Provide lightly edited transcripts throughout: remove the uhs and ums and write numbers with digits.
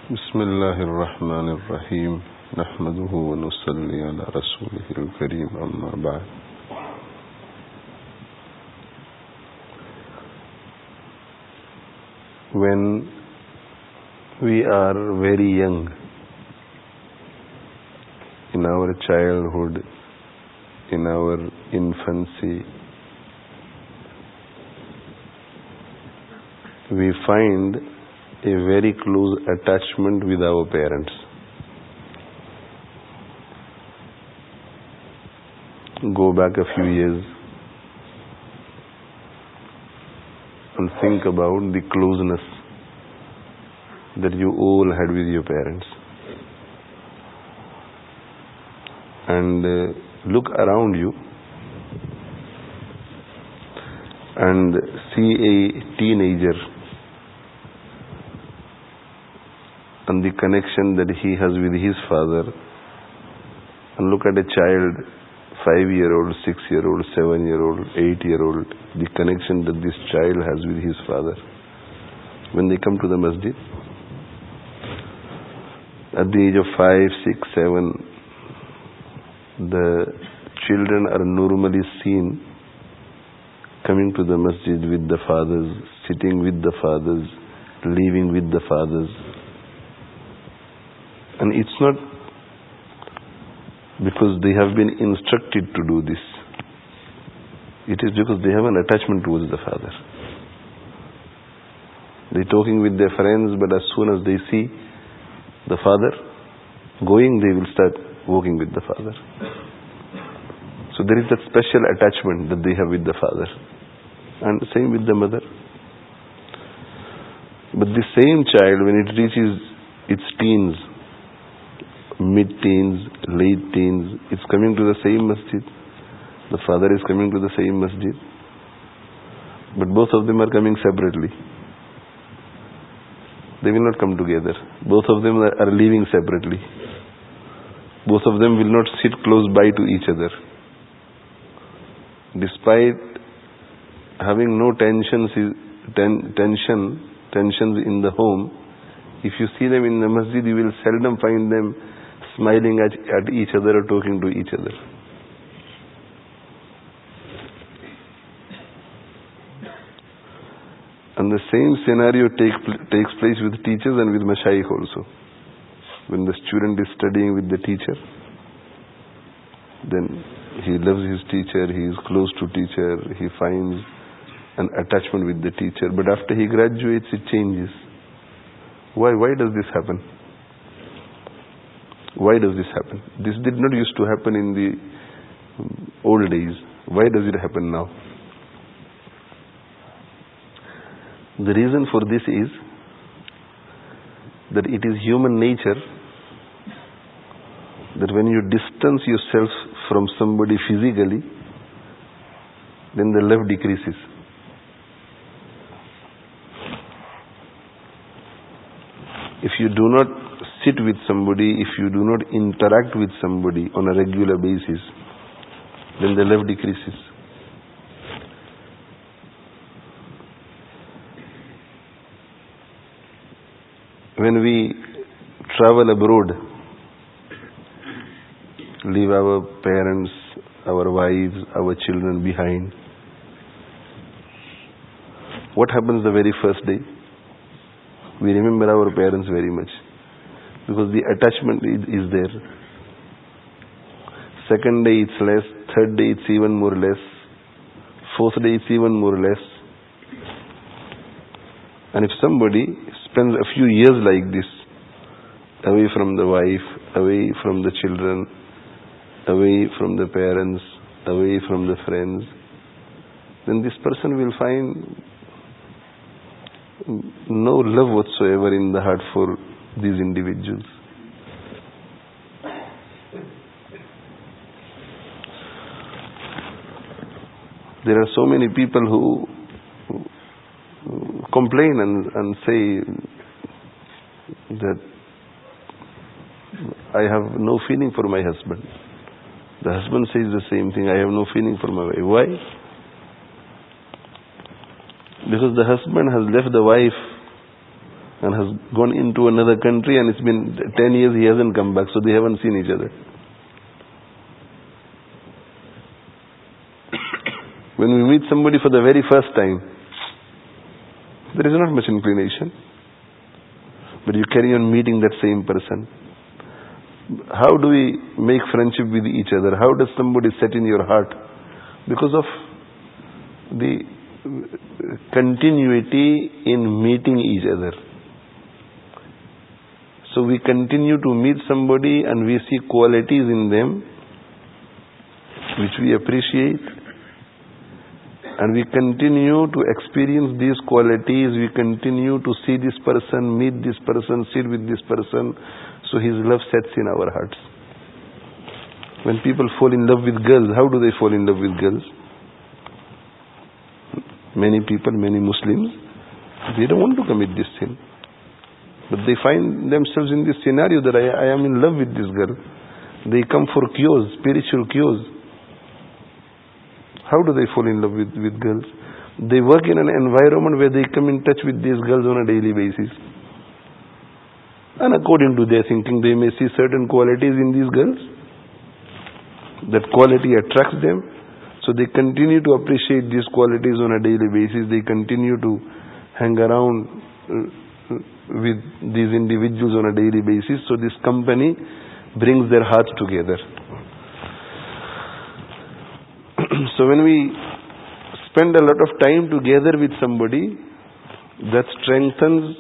بسم الله الرحمن الرحيم نحمده ونصلي على رسوله الكريم أما بعد. When we are very young, in our childhood, in our infancy, we find a very close attachment with our parents. Go back a few years and think about the closeness that you all had with your parents. And look around you and see a teenager and the connection that he has with his father, and look at a child, 5-year-old, 6-year-old, 7-year-old, 8-year-old, the connection that this child has with his father. When they come to the masjid, at the age of 5, 6, 7, the children are normally seen coming to the masjid with the fathers, sitting with the fathers, leaving with the fathers. And it's not because they have been instructed to do this. It is because they have an attachment towards the father. They're talking with their friends, but as soon as they see the father going, they will start walking with the father. So there is that special attachment that they have with the father. And same with the mother. But the same child, when it reaches its teens, mid-teens, late teens, it's coming to the same masjid. The father is coming to the same masjid. But both of them are coming separately. They will not come together. Both of them are leaving separately. Both of them will not sit close by to each other. Despite having no tensions in the home, if you see them in the masjid, you will seldom find them smiling at each other or talking to each other. And the same scenario takes place with teachers and with Shaykh also. When the student is studying with the teacher, then he loves his teacher, he is close to teacher, he finds an attachment with the teacher. But after he graduates, it changes. Why does this happen? Why does this happen? This did not used to happen in the old days. Why does it happen now? The reason for this is that it is human nature that when you distance yourself from somebody physically, then the love decreases. If you do not sit with somebody, if you do not interact with somebody on a regular basis, then the love decreases. When we travel abroad, leave our parents, our wives, our children behind, what happens the very first day? We remember our parents very much, because the attachment is there. Second day it's less, third day it's even more less, fourth day it's even more less. And if somebody spends a few years like this, away from the wife, away from the children, away from the parents, away from the friends, then this person will find no love whatsoever in the heart for these individuals. There are so many people who complain and say that I have no feeling for my husband. The husband says the same thing, I have no feeling for my wife. Why? Because the husband has left the wife and has gone into another country, and it's been 10 years he hasn't come back, so they haven't seen each other. When we meet somebody for the very first time, there is not much inclination, but you carry on meeting that same person. How do we make friendship with each other? How does somebody set in your heart? Because of the continuity in meeting each other. So we continue to meet somebody and we see qualities in them which we appreciate, and we continue to experience these qualities. We continue to see this person, meet this person, sit with this person, so his love sets in our hearts. When people fall in love with girls, how do they fall in love with girls? Many people, many Muslims, they don't want to commit this sin, but they find themselves in this scenario that I am in love with this girl. They come for cures, spiritual cures. How do they fall in love with girls? They work in an environment where they come in touch with these girls on a daily basis. And according to their thinking, they may see certain qualities in these girls. That quality attracts them. So they continue to appreciate these qualities on a daily basis. They continue to hang around with these individuals on a daily basis. So this company brings their hearts together. So when we spend a lot of time together with somebody, that strengthens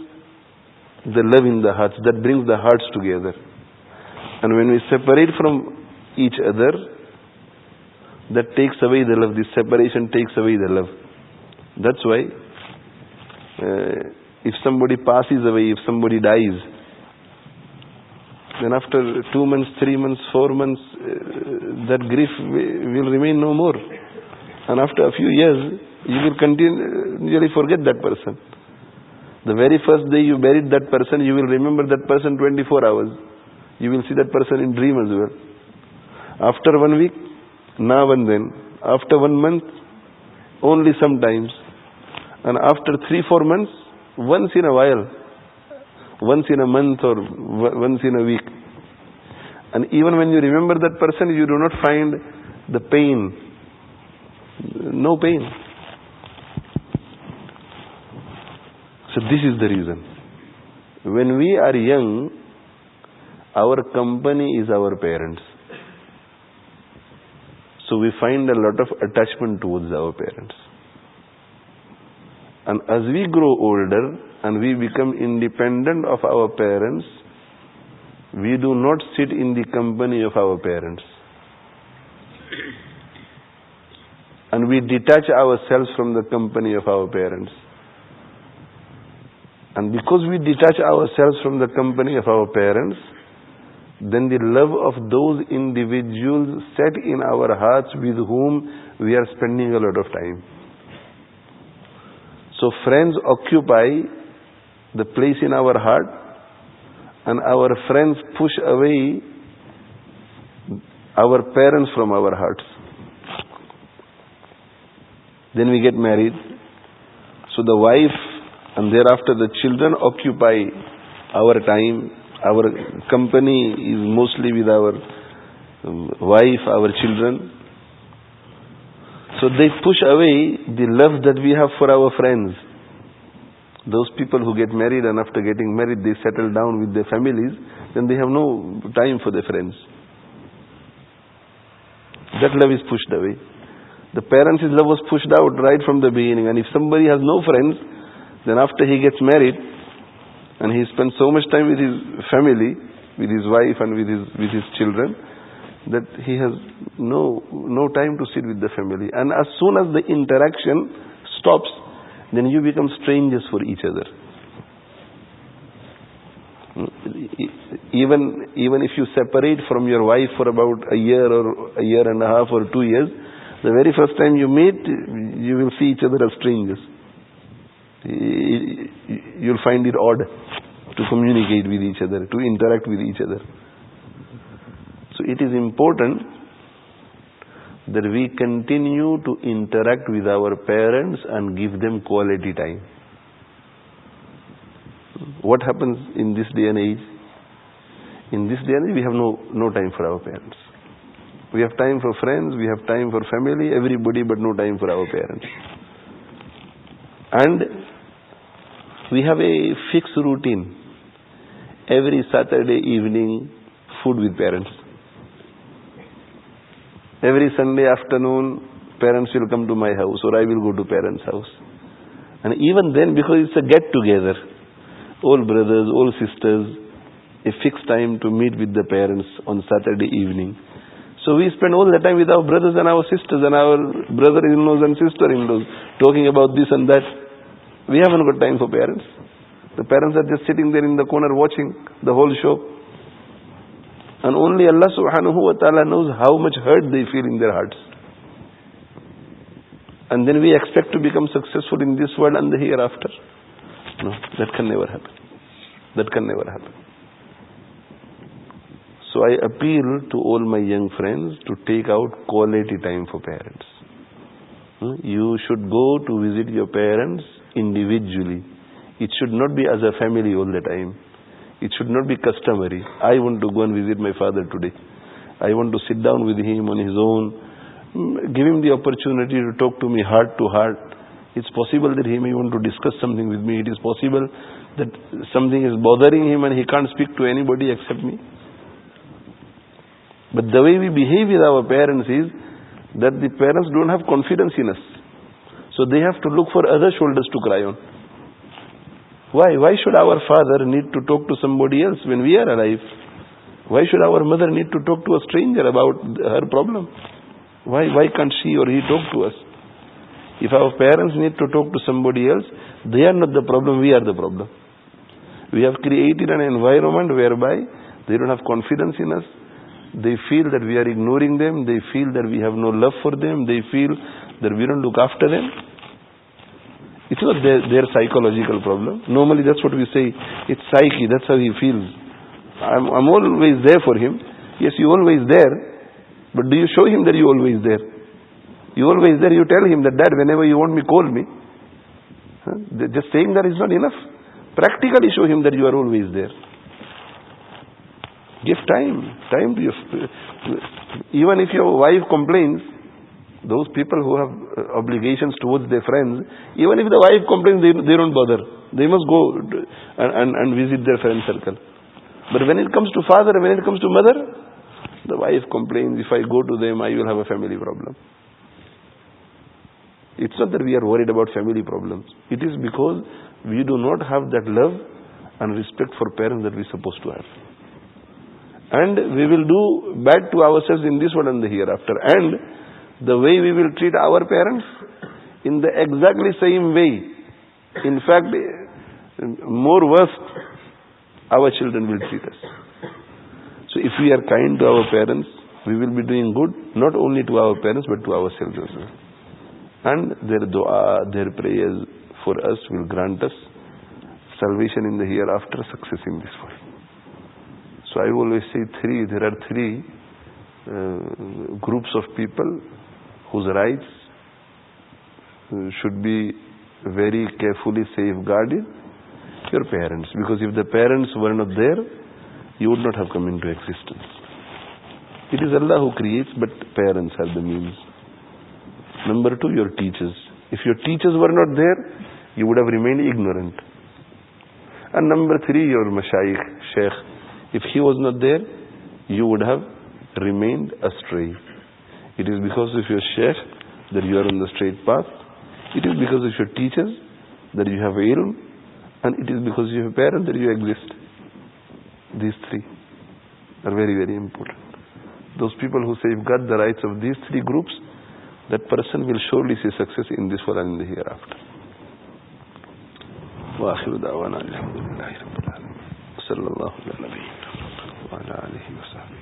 the love in the hearts, that brings the hearts together. And when we separate from each other, that takes away the love. This separation takes away the love. That's why if somebody passes away, if somebody dies, then after 2 months, 3 months, 4 months, that grief will remain no more. And after a few years, you will continually forget that person. The very first day you buried that person, you will remember that person 24 hours. You will see that person in dream as well. After 1 week, now and then. After 1 month, only sometimes. And after 3-4 months, once in a while. Once in a month or once in a week. And even when you remember that person, you do not find the pain. No pain. So this is the reason. When we are young, our company is our parents. So we find a lot of attachment towards our parents. And as we grow older and we become independent of our parents, we do not sit in the company of our parents. And we detach ourselves from the company of our parents. And because we detach ourselves from the company of our parents, then the love of those individuals set in our hearts with whom we are spending a lot of time. So friends occupy the place in our heart, and our friends push away our parents from our hearts. Then we get married. So the wife and thereafter the children occupy our time. Our company is mostly with our wife, our children. So they push away the love that we have for our friends. Those people who get married and after getting married they settle down with their families, then they have no time for their friends. That love is pushed away. The parents' love was pushed out right from the beginning. And if somebody has no friends, then after he gets married and he spends so much time with his family, with his wife and with his children, that he has no time to sit with the family. And as soon as the interaction stops, then you become strangers for each other. Even if you separate from your wife for about a year or a year and a half or 2 years, the very first time you meet, you will see each other as strangers. You'll find it odd to communicate with each other, to interact with each other. So it is important that we continue to interact with our parents and give them quality time. what happens in this day and age? In this day and age, we have no time for our parents. We have time for friends, we have time for family, everybody, but no time for our parents. And we have a fixed routine. Every Saturday evening, food with parents. Every Sunday afternoon, parents will come to my house or I will go to parents' house. And even then, because it's a get-together, all brothers, all sisters, a fixed time to meet with the parents on Saturday evening. So we spend all the time with our brothers and our sisters and our brother-in-laws and sister-in-laws talking about this and that. We haven't got time for parents. The parents are just sitting there in the corner watching the whole show. And only Allah subhanahu wa ta'ala knows how much hurt they feel in their hearts. And then we expect to become successful in this world and the hereafter. No, that can never happen. That can never happen. So I appeal to all my young friends to take out quality time for parents. You should go to visit your parents individually. It should not be as a family all the time. It should not be customary. I want to go and visit my father today. I want to sit down with him on his own. Give him the opportunity to talk to me heart to heart. It's possible that he may want to discuss something with me. It is possible that something is bothering him and he can't speak to anybody except me. But the way we behave with our parents is that the parents don't have confidence in us. So they have to look for other shoulders to cry on. Why? Why should our father need to talk to somebody else when we are alive? Why should our mother need to talk to a stranger about her problem? Why can't she or he talk to us? If our parents need to talk to somebody else, they are not the problem, we are the problem. We have created an environment whereby they don't have confidence in us. They feel that we are ignoring them. They feel that we have no love for them. They feel that we don't look after them. It's not their psychological problem. Normally that's what we say. It's psyche. That's how he feels. I'm always there for him. Yes, you're always there. But do you show him that you're always there? You're always there. You tell him that, Dad, whenever you want me, call me. Just saying that is not enough. Practically show him that you are always there. Give time to your... Even if your wife complains, those people who have obligations towards their friends, even if the wife complains, they don't bother. They must go and visit their friend circle. But when it comes to father, when it comes to mother, the wife complains, if I go to them, I will have a family problem. It's not that we are worried about family problems. It is because we do not have that love and respect for parents that we're supposed to have. And we will do bad to ourselves in this world and the hereafter. And the way we will treat our parents, in the exactly same way, in fact, more worse, our children will treat us. So if we are kind to our parents, we will be doing good, not only to our parents, but to ourselves as well. And their dua, their prayers for us will grant us salvation in the hereafter, success in this world. So I always say there are three groups of people whose rights should be very carefully safeguarded. Your parents. Because if the parents were not there, you would not have come into existence. It is Allah who creates, but parents are the means. Number two, your teachers. If your teachers were not there, you would have remained ignorant. And number three, your Shaykh. If he was not there, you would have remained astray. It is because of your Shaykh that you are on the straight path. It is because of your teachers that you have ilm. And it is because of your parents that you exist. These three are very, very important. Those people who safeguard the rights of these three groups, that person will surely see success in this world and in the hereafter. وآخر دعوانا الحمد لله رب العالمين. صلى الله على نبينا وعلى آله وصحبه.